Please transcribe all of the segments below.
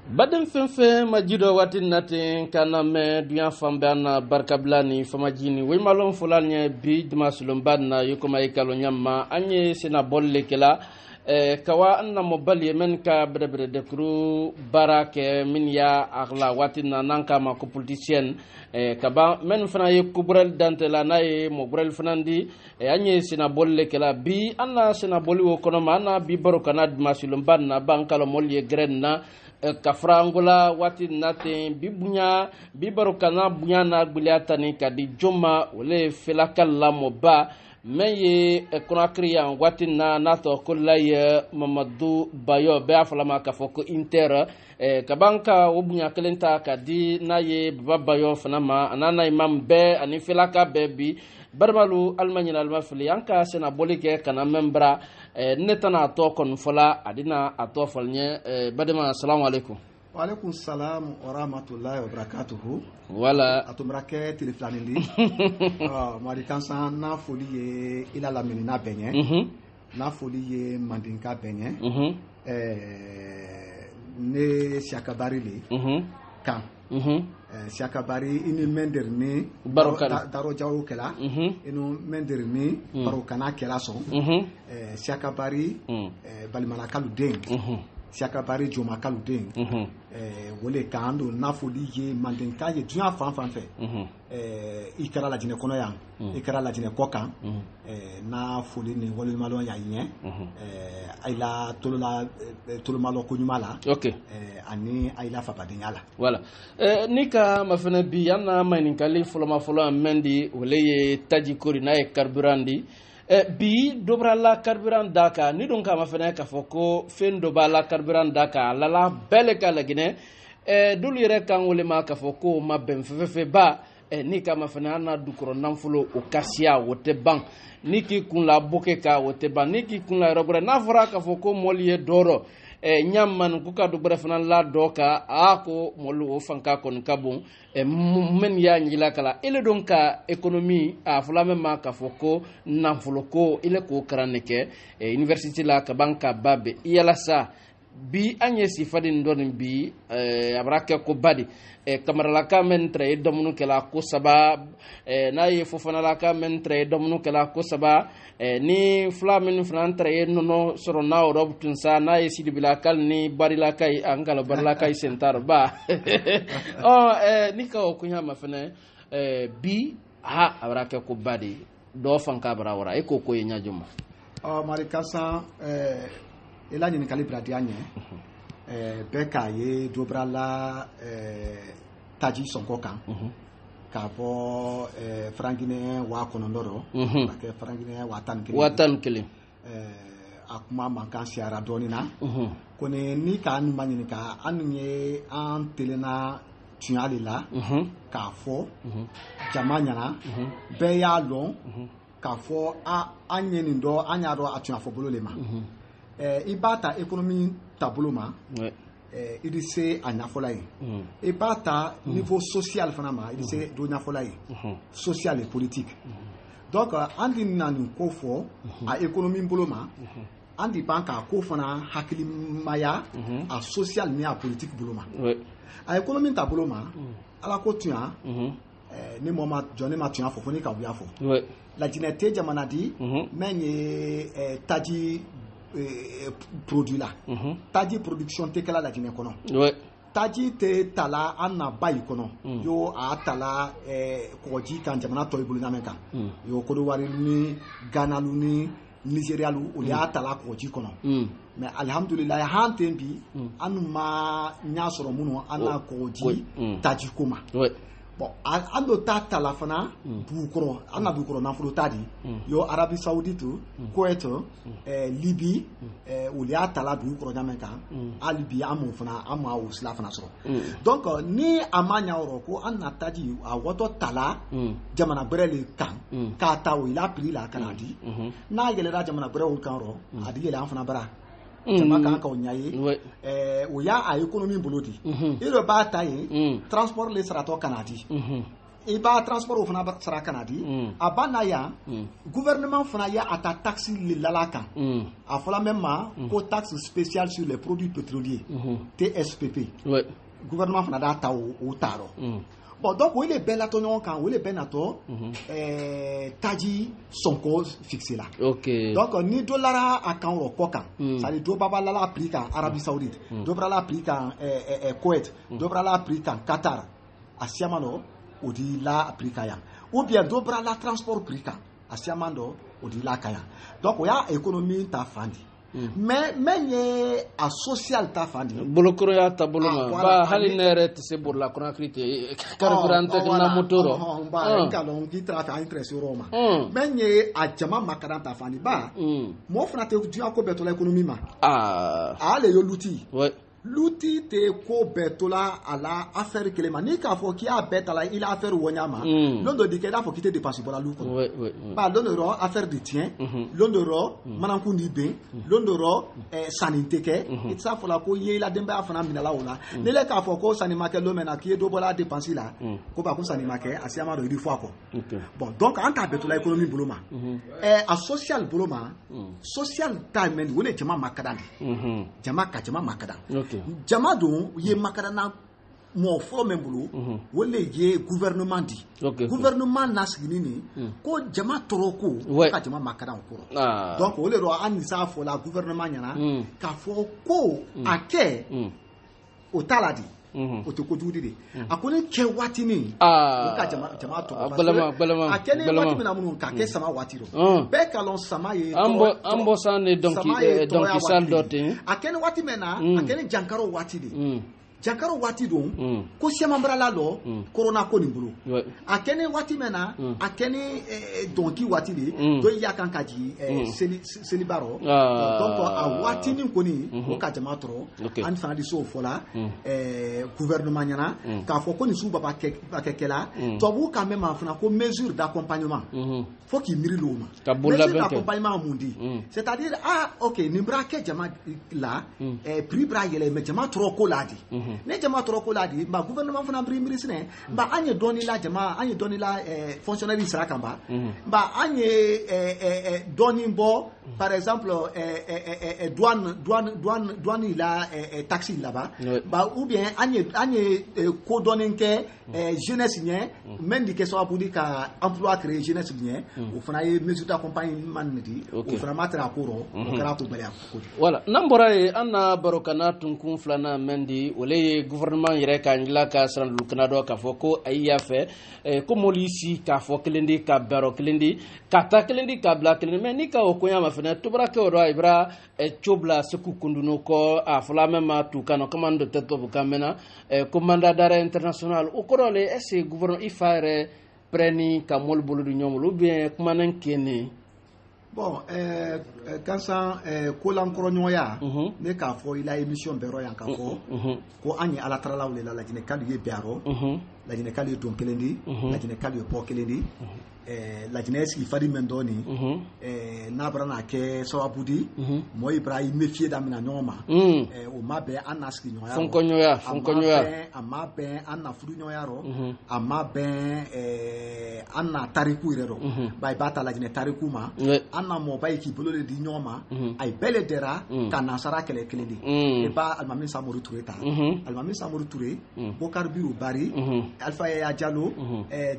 Baden fenfe majido watin natin kana me duyan fambana barkablani famajini we malon fulanye bi dimasulum badna yukuma ikalo nyamma anye sina bolle kala kawa anna mobal yemen ka brebre de kru barake min ya aghla watin nanka ma ko politicien kaba men fana ye kubrel dantela nay mobrel fanandi anye sina bolle kala bi anna sina boli wo kono mana bi baro kana dimasulum badna bankalo molye grenna kafrangula wati nate bibunya bibaro kana bunya na gbiliatani kadi joma wole felakalla moba meye konakriya wati na nato kullay Mamadou Bayo be afalama kafoko inter kabanka obunya kelenta kadi naye babayo fanama anana imam be ani felaka bebi barmalu almanyina almafili anka sena bolike kana membra netana to kon fola adina ato folnye badema assalamu alaikum. Wa alaikum salam wa rahmatullahi wa barakatuhu. Wala atumrake tiliflanindi mari kansa na foli ye ila la menina benye na foli ye mandinka benye ne siakabarili kan siakabari ini menderni daro jawo kela inu menderni baro kana kela so siakabari balimana kalu den siakabari joma kalu den wole kando nafoli ye mandenka ye dunya fan fe ikara la jine kono yang ikara la jine kokan na foli ni wole malo ya yen aila tolomalo ko nyumala okay ani aila fa badengala voilà nika mafana bi yana maninkali folo mendi wole ye taji kori na e carburandi bi dobrala carburant daka ni don kama fene ka foko fen dobala carburant daka lala bele kala gine dulu yere kan wole ma ka foko ma ben fefe ba ni kama fene ana dukoro namfulo o kasia wote ban niki kun la boke ka wote ban niki kun la robure na fora ka foko moliye doro nyamman ku ka dubure fana la doka ako molu o fanka kon kabun men ya nyila kala ile don ka economy a fulame ma ka foko namfulo ko ile ko karaneke university la ka banka babe yala sa bi anye sifadin don bi abrake ko badi kamara la ka men tre domnu kala ko saba na ye fofana la ka men tre domnu kala ko saba ni flamin fran tre no soro na rob tun sa na ye sidi bilakal ni bari la kai angala bar la kai sentar ba ni ka o kunya ma fene bi ha abrake ko badi do fanka barawara e ko yenya juma marikasa ela ni kalibra dianye beka ye dobrala taji sonko kan ka bo frangine wa konondoro ke frangine watan kele akuma mankan siara donina kone ni kan manini ka anye an telena tialila ka fo jamanyana be ya lon ka fo anye ni do anya do atuna fo bololema ibata économie tabuloma il se anafola yi ibata niveau social fanama il se do nafola yi social et politique donc andi nani ko fo a économie boloma andi banka ko fana hakili maya a social ni a politique boloma a économie tabuloma ala ko tuya ni moma joni ma tuya fo ni ka buya fo la jinete jamana di menye taji produit là taji production te kala la jine kono taji te tala anna bayi kono yo a tala koji kan jamana to ibulu na menka yo kodo wari ni Ghana lu ni Nigeria lu o ya tala koji kono mais alhamdulillah hanten bi anu ma nya soro munu anna koji taji koma bon ando tata la fana bukoro anna bukoro na fulo tadi yo Arabie Saoudite Kuwait Libye ulia tala bukoro nyamenka alibi amu fana ama usla fana so donc ni amanya oroko anna tadi a woto tala jamana brele kan ka tawo ila pili la kanadi na yelera jamana brele kan ro adi yele fana bara jama kan ka onyaye o ya a économie bolodi iro ba taye transport le serato kanadi i b'a transport fana sara kana di a ba na yan gouvernement fana y'a a ta taxe lala kan a fɔla même ma ko taxe spéciale sur les produits pétroliers TSPP gouvernement fana d'a ta o taarɔ bon donc o le bɛɛ latɔ ɲɔgɔn kan o le bɛɛ natɔ taji sɔnko fixe la donc ni dɔ lara a kan o kɔ kan c'est à dire dɔ b'a lala prix kan Arabie Saoudite dɔ b'a la prix kan Koweït dɔ b'a la prix kan Qatar a siama dɔ o di la prix kan yan ou bien dɔ b'a la transport prix kan a siama dɔ o di la kan yan donc o y'a économie ta fan di mais ye a social ta fan di bolokoro ya ta boloma ba hali nere te se borla kona krite carburant na motoro ba kalon ki trafi a interest roma mais ye a jama makadan ta fan di ba mo fana te du ko beto la économie ma ale yo luti luti te ko betola ala affaire kelema ni ka fo ki a betala il a affaire wonyama londo di ke da fo kite dépense bola lu ko ba londo ro affaire de tien londo ro mananku ni ben londo ro sanité ke itsa fo la ko ye la demba afana minala wona ne le ka fo ko sanima ke lo mena ki do bola dépense la ko ba ko sanima ke asiama do di fo ko bon donc en ta betola économie boloma a social boloma social time men wole jama makadan jama makadan jama don ye makarana mo folo men bulu wole ye gouvernement di gouvernement nasgini ni ko jama toroko ka jama makaran ko donc wole ro anisa fo la gouvernement nyana ka fo ko ake o taladi o to ko judi de akoni ke watini ka jama toroko balama akeni watini na mun ka ke sama watiro be kalon sama ye ambo sane donc sal dotin akeni wati mena akeni jankaro watini jankaro wati don ko semambra la lo corona ko ni bulu akeni wati mena akeni donki wati de do ya kan kaji selibaro donc a wati ni ko ni ko ka jama toro an fa di so fola gouvernement nyana ka fo ko ni su baba kekela to bu quand même afuna ko mesure d'accompagnement faut qu'il miri loma mesure d'accompagnement mundi c'est-à-dire OK ni brake jama la prix bra yele me jama toro ko ladi ne jama toro ko ladi ba gouvernement fana bri mirisne ba anye doni la jama anye doni la fonctionnaire sera kamba ba anye doni bo par exemple douane la taxi là-bas ba ou bien anye ko doni ke jeunesse nye mendi ke so abudi ka emploi créer jeunesse nye o fana ye mesure d'accompagnement di o fana matra akoro o kara ko bele akoro voilà nambora e anna barokana tunkun flana mendi ole gouvernement yere ka ngila ka sran lu kanado ka foko ayya fe ko molisi ka fo klendi ka baro klendi ka ta klendi ka bla klendi mais ni ka o konya ma fena to brake o ibra chobla seku kunduno ko a fla mema tu kano commande de tête bu kamena commandant d'arrêt international o korole ese gouvernement ifare preni ka mol bolu du ñom lu bien kumanan kene bon kansan ko lankoro ɲɔgɔnya ne k'a fɔ i la émission bɛrɛ yan k'a fɔ ko an ye ala taralaw le la lajinɛkali ye bɛrɛ lajinɛkali ye don kelen di lajinɛkali ye bɔ kelen di lajinɛ sigi fadi min dɔɔni n'a bara n'a kɛ sababu di mɔɔ ibrahim méfier damina ɲɔgɔn ma o ma bɛn an na sigi ɲɔgɔnya a ma bɛn an na furu ɲɔgɔnya rɔ a ma bɛn an na tariku yɛrɛ rɔ ba i b'a ta lajinɛ tariku ma an na mɔba ye k'i bolo de di ɲɔgɔn ma a ye bɛɛ le dɛra ka nasara kɛlɛ kelen de e ba alimami samori ture ta alimami samori ture bokari biru bari alpha yaya jalo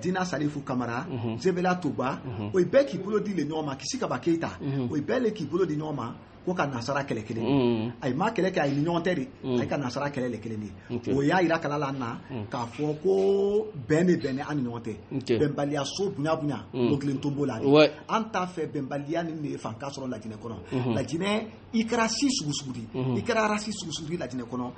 dina salifu kamara zebela toba o ye bɛɛ k'i bolo di le ɲɔgɔn ma kisi kaba keita o ye bɛɛ le k'i bolo di ɲɔgɔn ma ko ka nasara kɛlɛ kelen de a ye ma kɛlɛ kɛ a ye ni ɲɔgɔn tɛ de a ye ka nasara kɛlɛ le kelen de o y'a yira kala la na k'a fɔ ko bɛn de bɛn ni an ni ɲɔgɔn tɛ bɛnbaliya so bonya bonya o kelen tonbo la de an t'a fɛ bɛnbaliya ni ne fan ka sɔrɔ lajinɛ kɔnɔ lajinɛ i kɛra si sugu sugu di i kɛra rasi sugu sugu di lajinɛ kɔnɔ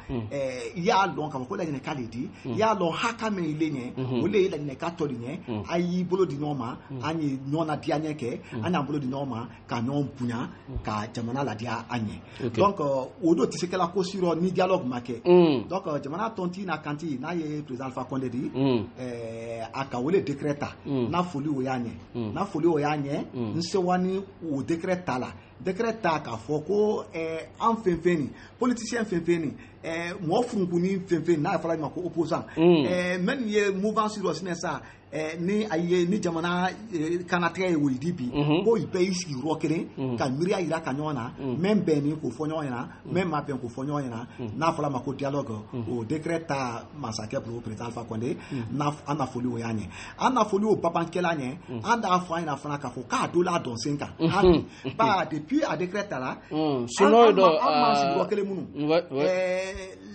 i y'a dɔn k'a fɔ ko lajinɛ ka de di i y'a dɔn haka min i le ɲɛ o le ye lajinɛ ka tɔ de ɲɛ a y'i bolo di ɲɔgɔn ma an ye ɲɔgɔn na diya ɲɛ kɛ an y'an bolo di ɲɔgɔn ma ka ɲɔgɔn bonya ka jamana la diya an ɲɛ donc o do tɛ se kɛla ko sirɔ ni dialogue ma kɛ donc jamana tɔnti n'a kanti n'a ye président Alpha Condé di a ka wele décret ta n'a foli o y'a ɲɛ n'a foli o y'a ɲɛ n sewa ni o décret ta la décret ta k'a fɔ ko an fɛn fɛn nin politicien fɛn fɛn nin mɔgɔ furunkuni fɛn fɛn n'a fɔra ma ko opposant même ye mouvance dɔ sinɛ sa ni a ye ni jamana kanatigɛ ye o di bi ko bɛɛ y'i sigi yɔrɔ kelen ka miiriya yira ka ɲɔgɔn na même bɛn ni k'o fɔ ɲɔgɔn ɲɛna même ma bɛn k'o fɔ ɲɔgɔn ɲɛna n'a fɔra ma ko dialogue o décret ta masakɛ bolo président Alpha Condé an na foli o y'a ɲɛ an na foli o babankɛla ɲɛ an d'a fɔ an ɲɛna fana k'a fɔ k'a don la dɔn sen kan ba depuis a décret ta la an ma sigiyɔrɔ kelen minnu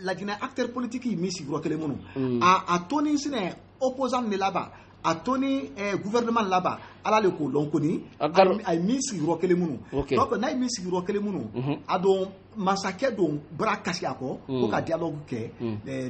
laginɛ acteur politique min sigiyɔrɔ kelen minnu a to ni sinɛ opposant de laban a to ni gouvernement laban ala le k'o dɔn ko ni a ye min sigiyɔrɔ kelen minnu donc n'a ye min sigiyɔrɔ kelen minnu a don masakɛ don bara kasi a kɔ ko ka dialogue kɛ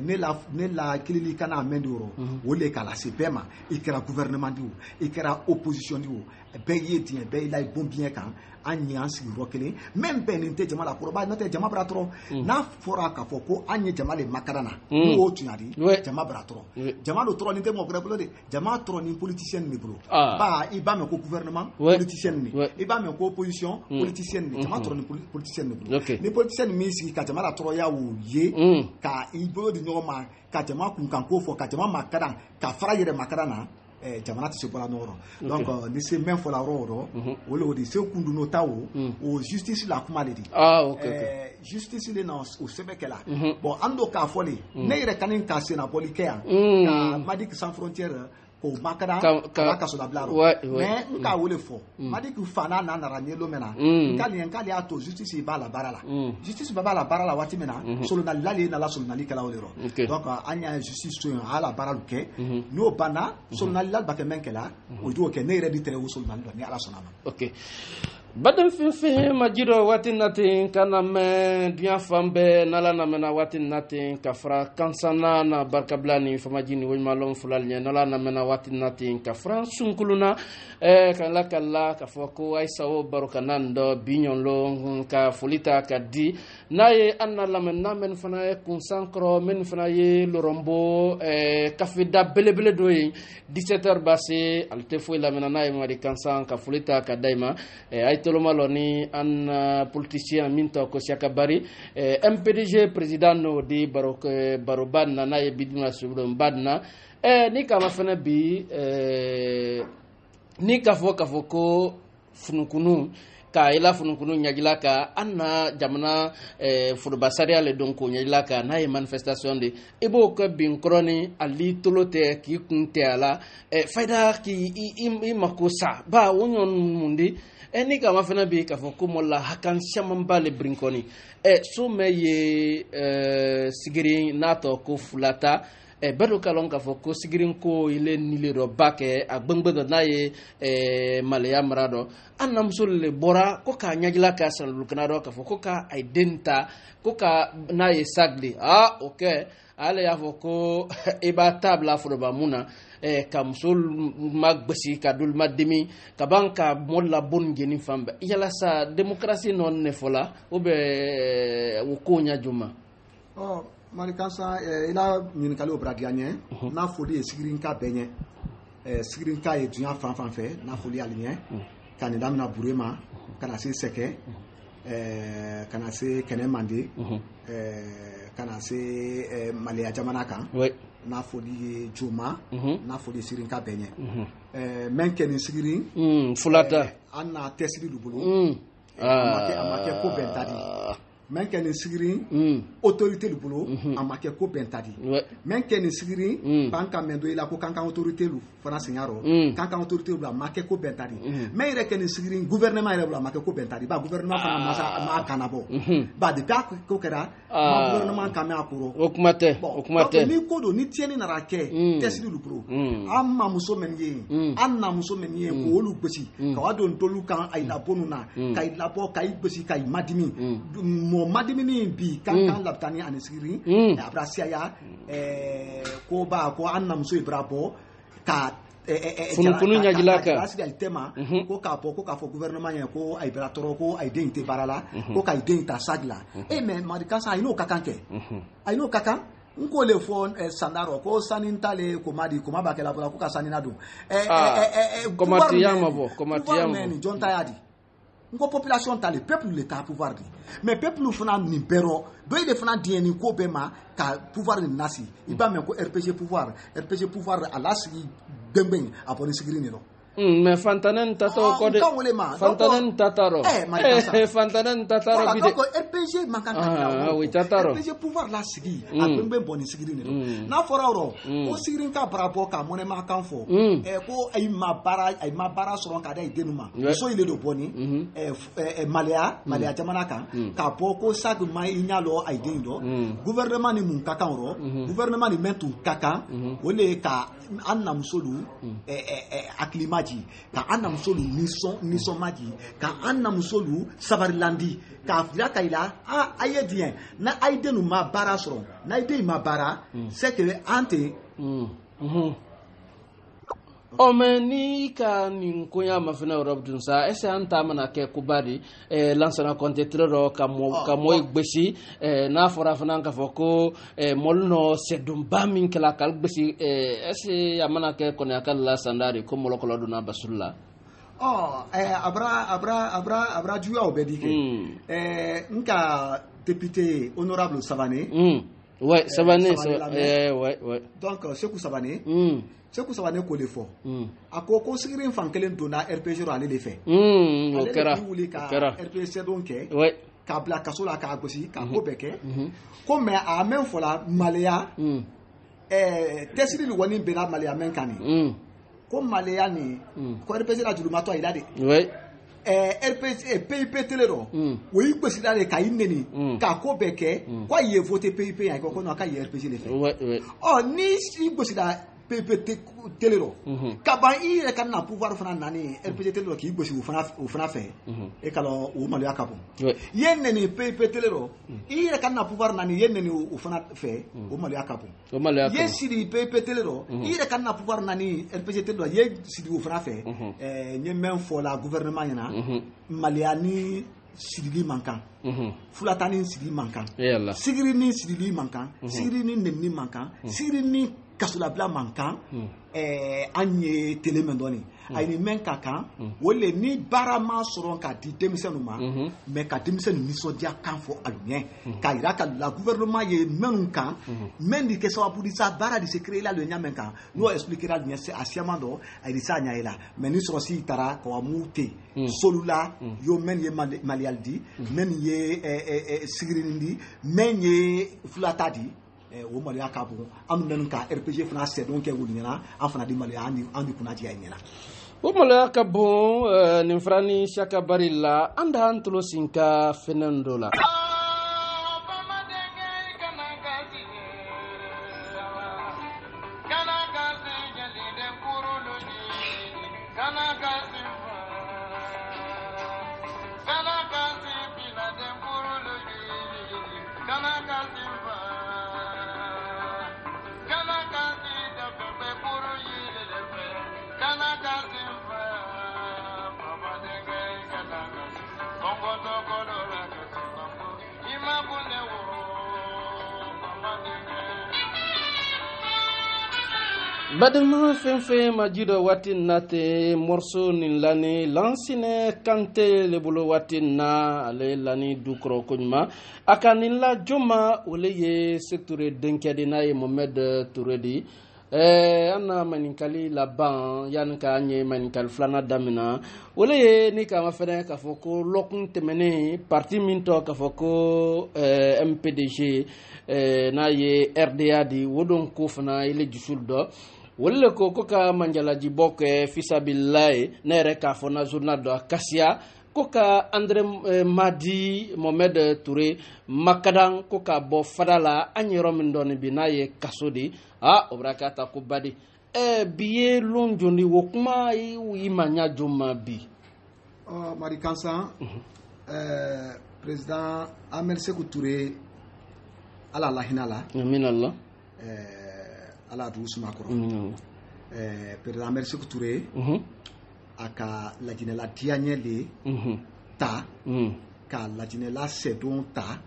ne la kilili kana mɛn de yɔrɔ o le k'a lase bɛɛ ma i kɛra gouvernement di o i kɛra opposition di o bɛɛ ye diɲɛ bɛɛ y'i la bon biɲɛ kan an ye an sigiyɔrɔ kelen même bɛɛ nin tɛ jama la kɔrɔba n'o tɛ jama bara tɔrɔ n'a fɔra k'a fɔ ko an ye jama le makaran na n'o y'o tunyali jama bara tɔrɔ jama do tɔrɔ nin tɛ mɔgɔ wɛrɛ bolo de jama tɔrɔ ni politicien de bolo ba i b'a mɛn ko gouvernement politicien ni i b'a mɛn ko opposition politicien ni jama tɔrɔ ni politicien de bolo ni politicien min sigi ka jama la tɔrɔya o ye ka i bolo di ɲɔgɔn ma ka jama kunkan ko fɔ ka jama makaran ka fara yɛrɛ makaran na jamana tɛ se bɔra nɔrɔ donc ni se mɛn fɔla yɔrɔ yɔrɔ o le o de se kundu n'o ta o justice la kuma le di justice le na o sɛbɛn kɛla bon an do k'a fɔ le ne yɛrɛ kani ka senabɔli kɛ yan ka Madic sans frontière k'o makara k'a kaso labila mais n k'a wele fɔ Madic fa n'a nana ɲɛlo mɛn na nk'ale y'a to justice b'a la baara la justice b'a la baara la waati min na solonali le nana solonali kɛla o de rɔ donc an y'a justice to yen a y'a la baara kɛ n'o banna solonali b'a kɛ mɛn kɛla o y'o kɛ ne yɛrɛ di tɛrɛ o solonali dɔ ni ala sɔnna ma. baden fɛn ma jiro waati naten kana mɛn diɲɛ fan bɛɛ n'ala namɛna waati naten ka fara kansana na barikabila ni famaji ni walimalɔn filali ɲɛ n'ala namɛna waati naten ka fara sunkuluna ka la k'a fɔ ko ayisa o baro ka nan dɔ bi ɲɔnlɔ ka foli ta ka di n'a ye an na lamɛn n'a mɛn fana ye kunsan kɔrɔ min fana ye lɔrɔnbo kafeda belebele dɔ ye 17h b'a se ale tɛ foyi lamɛnna n'a ye madi kansan ka foli ta ka da i ma tolomalo ni an politicien min to ko Siaka Bari MPDG président no di baro badna na ye biduna subdo badna ni kama fana bi ni kafo ko funukunu ka ila funukunu nyagila ka anna jamana furbasariya le donc nyagila ka na ye manifestation de ibo ko bin kroni ali tolote ki kunte ala faida ki i makosa ba wonyon mundi ni kama fana bi k'a fɔ ko mola hakan caman ba le brinkoni so mɛ ye sigiri n'a tɔ ko fulata bɛɛ do kalon k'a fɔ ko sigirin ko ile nile dɔ ba kɛ a gbɛngbɛn dɔ n'a ye maleya mara dɔ an namuso le bɔra ko k'a ɲagila k'a sanlulukana dɔ k'a fɔ ko k'a a den ta ko ka n'a ye sagli o kɛ ale y'a fɔ ko i b'a ta bila foroba mun na ka muso ma gbasi ka dul ma demi ka ban ka mɔd la bon jeni fan bɛɛ yala sa démocratie nɔ ne fɔla ou bien o ko ɲa juma marikansa ila ɲininkali o baradiya ɲɛ n'a foli ye sigirinka bɛɛ ɲɛ sigirinka ye duɲa fan fan fɛ n'a foli ale ɲɛ ka nin damina bure ma ka na se sɛkɛ ka na se kɛnɛ mande ka na se maleya jamana kan n'a foli ye joma n'a foli ye sigirinka bɛɛ ɲɛ mɛn kɛ nin sigirin fulata an n'a tɛsiri du bolo a ma kɛ ko bɛn ta di mɛn kɛ nin sigirin autorité lu bolo a ma kɛ ko bɛn ta di mɛn kɛ nin sigirin k'an ka mɛn do i la ko k'an ka autorité lu fana sen yɔrɔ k'an ka autorité lu a ma kɛ ko bɛn ta di mɛn yɛrɛ kɛ nin sigirin gouvernement yɛrɛ bolo a ma kɛ ko bɛn ta di ba gouvernement fana ma kana bɔ ba depuis a ko kɛra ma gouvernement kan mɛn a kɔrɔ o kuma tɛ ni ko don ni tiɲɛni nana kɛ tɛsiri lu bolo an ma muso mɛn ye an na muso mɛn ye k'olu gosi ka wa don tolu kan a labɔ nu na ka labɔ ka gosi ka madimi madimini bi kan labtani ani sigiri abrasiya ko ba ko an namuso ibra bɔ ka funukunu ɲagila ka asigal tema ko k'a fɔ gouvernement ye ko ay bra toro ko ay den te barala ko kay den ta sagla mais marikasa ay no kakan kɛ ay no kakan nko le fɔ sandaro ko sanin tale ko madi ko mabake la ko ka sanina do komatiya mabo komatiya ni jonta yadi ngo population ta le peuple le ta pouvoir di mais peuple fana ni bero do ile fana di ni ko be ma ka pouvoir ni nasi iba men ko RPG pouvoir ala sigi demben aponi sigiri ni do mais fantanen tato ko de fantanen tataro fantanen tataro bi de donc RPG mankan oui tataro RPG pouvoir la sigi demben boni sigiri ni do na fora ro o sigiri ka brabo ka monema kan fo ko ay ma bara so ka dai denuma so ile do boni Malaya jamana kan ka poko sak mai inyalo ay den do gouvernement ni mun kakan ro gouvernement ni mentu kakan wole ka annam solu aklimaji ka annam solu nison maji ka annam solu sabarilandi ka fira kaila ayedien na aidenu ma bara so na aide ma bara c'est que ante mais ni ka nin konya mafina Europe dun sa ese anta mana ke kubari lansana contetrero ka moy gbesi na fora fana ka foko molno sedum bamin kala kal gbesi ese amana ke konya kala sandari ko molokolo duna basulla abra juya obedike nka député honorable Savané ouais Savané ouais donc Sekou Savané Sekou Savané ko le fo ko sigirin fankelen donna RPG ro ale le fe okera RPG donc ouais ka bla kasola ka gosi ka ko beke ko mais a même fola Malaya tesiri lu woni bela Malaya men kani ko Malaya ni ko RPG la julu mato ida de ouais RPG PIP telero wo yi gosi da le ka ineni ka ko beke ko ye voter PIP ya ko no ka ye RPG le fe ouais ni si gosi da PPT telero kaba i yɛrɛ ka na pouvoir fana nani RPG telero k'i gosi o fana fɛ e kalo o maloya ka bon ye neni PP telero i yɛrɛ ka na pouvoir nani ye neni o fana fɛ o maloya ka bon ye sidi PP telero i yɛrɛ ka na pouvoir nani RPG telero ye sidi o fana fɛ nye men fɔ la gouvernement ɲɛna maloya ni sidili mankan fulatani sidili mankan sigiri ni sidili mankan sigiri ni nenni mankan sigiri ni kasulabla mankan an ye télé men dɔɔni a ye nin mɛn ka kan o le ni baara ma sɔrɔ ka di denmisɛnninw ma mais ka denmisɛnninw nisɔndiya kan fɔ a ɲɛ ka yira ka la gouvernement ye minnu kan men di kɛ sababu di sa baara di se créer la le ɲa men kan n'o expliquera ɲɛ a siaman dɔ a yi sa ɲa ye la mais ni sɔrɔsi taara ka wa mu te solula yo men ye maliyali di men ye sigirini di men ye fulata di o maloya ka bon an bɛ ka RPG fana sɛdon kɛ wulu ɲɛna an fana di maloya an di kunna diya ɲɛna o maloya ka bon nin fara ni Saka Bari la an da an tulo sin ka fɛnɛ dɔ la badema fɛn majido waati nate morceau ni lani lansine kante le bolo waati na ale lani dukro kunyuma akani la joma ole ye secteur denkedi na ye Mohamed Touredi anna maninkali laban yani ka nye maninkali flana damina ole ye ni ka mafere ka foko lokun temene parti minto ka foko MPDG na ye RDA di wodon ko fana ile jusul do wole ko ka manjalaji boke fisabillahi nere ka fona journal do Kasia ko ka André Madi Mohamed Touré makadan ko ka bo fadala anyero min don bi na ye kasodi obrakata ko badi biye lonjondi wo kuma yi manya joma bi Mari Kansan président Ahmed Sékou Touré ala lahinala amin Allah ala dusuma koro président Ahmed Sékou Touré aka lajinela dianyele ta ka lajinela sedon ta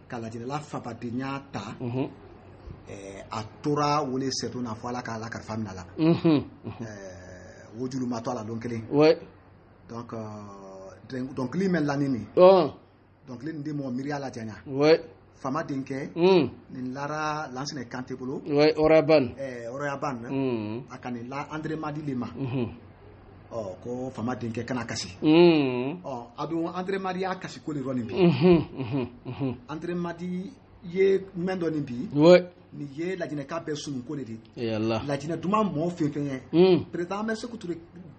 ka lajinela fabadenya ta a tora wole sedon na fala ka la karfam na la wojulu mato ala don kelen donc donc li men lanini oh donc li ndi mo miria la janya ouais fama denke ni lara lansine kante bolo ouais oraban akani la André Madi Lema ko fama denke kana kasi adu André Madi akasi ko le roni bi André Madi ye mendo ni bi ouais ni ye la jine ka be sunu ko le di yalla la jine duma mo fenfenye président merci ko touré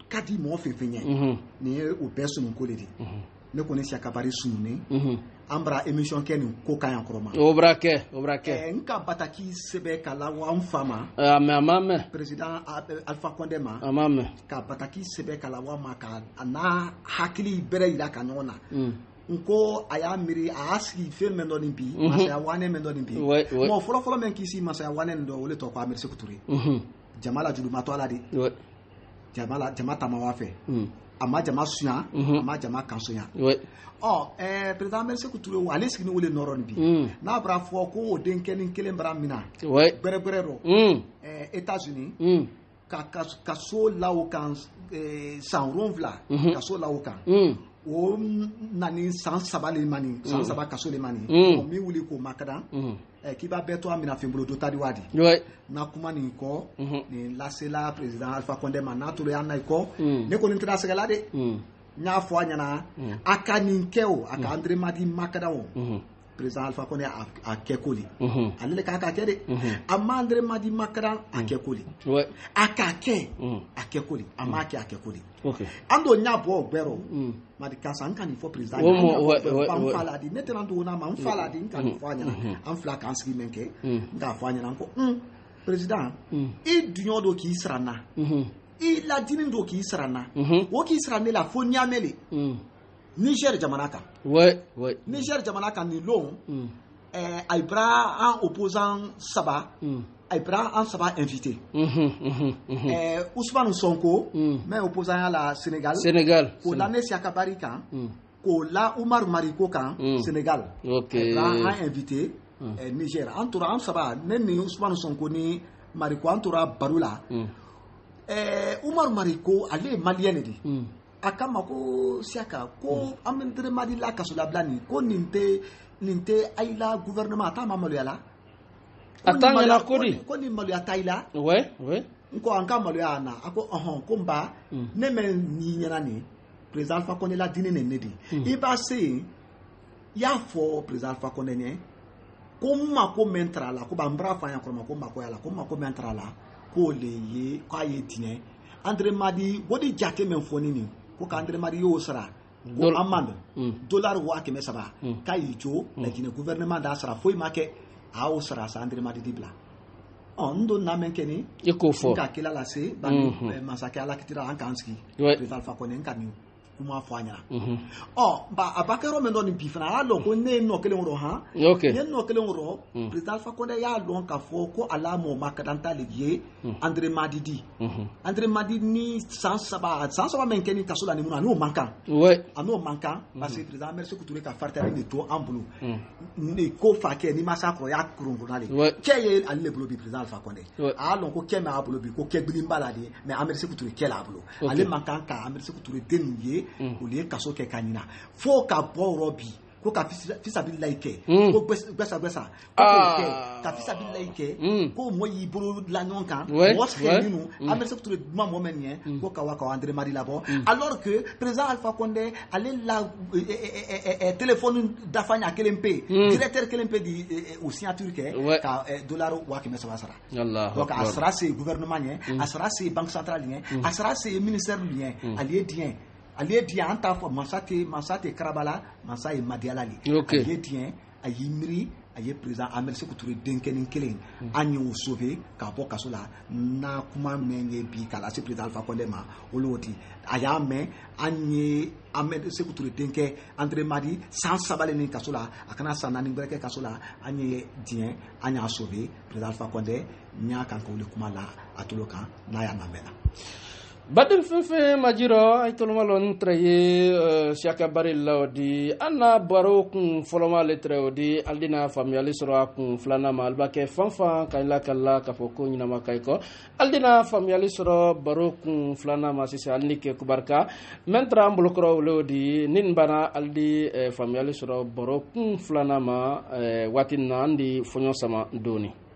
kadi mo fenfenye ni o be sunu ko le di ne ko ne sia kabari sunu ne ambra émission ken ko kayan kroma obrake nka bataki sebe kala wa mfama amame président Alpha Condé ma amame ka bataki sebe kala wa maka ana hakili bere ila kanona nko aya miri aski fe mendo ni bi masaya wane mendo ni bi mo folo men kisi masaya wane ndo wole to ko amir sekuturi jamala judu mato ala di jama tamawa fe ama jama suya ama jama kansuya président merci ko touré wale signi wole noron bi na bra fo ko den ken kelen bra mina bere ro États-Unis ka so lawo kan sans ronvla ka so lawo kan o nani sans sabali mani sans saba kaso le mani mi wuli ko makada ki ba beto amina fembolo do tadi wadi na kuma ni ko ni lasela président Alpha Condé na to ya na ko ne ko ni tra segala de nya fo anyana aka ni nkeo aka André Madi makada o président Alpha Condé a kekoli alele ka aka kede amma André Madi makada a kekoli aka ke a kekoli amma ke a kekoli ando nya bo gbero madi kasa nka ni fo président am fala di neterando na ma fala di nka ni fo anyana am fla kan ski menke nka fo anyana ko président e dunyo do ki israna i la dinin do ki israna wo ki israna la fo nyamele Niger jamanaka Niger jamanaka ni long aibra un opposant saba aibra un saba invité Ousmane Sonko mais opposant à la Sénégal ko la Nesia Kabari kan ko la Oumar Mariko kan Sénégal aibra un invité Niger entoura un saba neni Ousmane Sonko ni Mariko entoura Barula Oumar Mariko ale malienne di akama ko siaka ko André Madi la kasula blani ko ninte aila gouvernement ta mamalu yala atanga la kodi ko ni malu ya taila ouais nko anka malu ya na ako ko mba ne men ni nyana ni président Alpha Condé la dine ne nedi i ba se ya fo président Alpha Condé ne ko ma ko mentra la ko ba mbra fa ya ko ma ko yala ko ma ko mentra la ko le ye ko aye dine André Madi wodi jate men foni ni ko ka André Madi yo sara ko amande dollar wa ke mesaba kay jo la jine gouvernement da sara foi make a o sara sa André Madi dibla ndo na men keni eko fo ka kila la se ba masaka la kitira an kanski président Alpha Condé nkani kuma fo anyara ba abakaro men don bifana lo ko ne no kele woro ha ne no kele woro président Alpha Condé ya lon ka fo ko ala mo makadanta liye André Madi di André Madi ni sans saba men keni kasula ni muna no mankan ano mankan parce que président merci ko touré ka fartare ni to ambulu ni ko fa ke ni masakro ya kurunguna le keye alle bolo bi président Alpha Condé a lon ko keme abolo bi ko ke gbimbala di mais merci ko touré kela abolo ale mankan ka merci ko touré denouye ou les kaso ke kanina fo ka boro bi ko ka fisabilillah ke ko gbesa ko ka fisabilillah ke ko moyi buru la nonkan what can you amerse ko tout ma mo menye ko ka waka André Madi labo alors que président Alpha Condé allait la téléphone d'afanya kelempe directeur kelempe di au signature ke ka dollar wa ke mesa basara Allah donc asra c'est gouvernement nye asra c'est banque centrale nye asra c'est ministère nye allié dien aliye dia anta fo masate karabala masai madialali aliye dia ayimri aye président Amel Sékou Touré denkenin kelen anyo sauver ka bo kasola na kuma menye bi kala se président Alpha Condé ma oloti aya me anye Amel Sékou Touré denke André Madi sans sabale ni kasola akana sanani breke kasola anye dia anya sauver président Alpha Condé nya kan ko le kuma la atuloka na ya namena Badin Fefe Majiro, ay tolmalon traye Siaka Barilla di Anna Baro kun foloma letre di Aldina Famiali Sora kun Flana Malbake Fanfa Kaila Kala Kafoko Nyinama Kaiko Aldina Famiali Sora Baro kun Flana Masisi Alnike Kubarka Mentra Mbulokro Lodi Ninbana Aldi Famiali Sora Baro kun Flana ma Watin Nandi Fonyo Sama Doni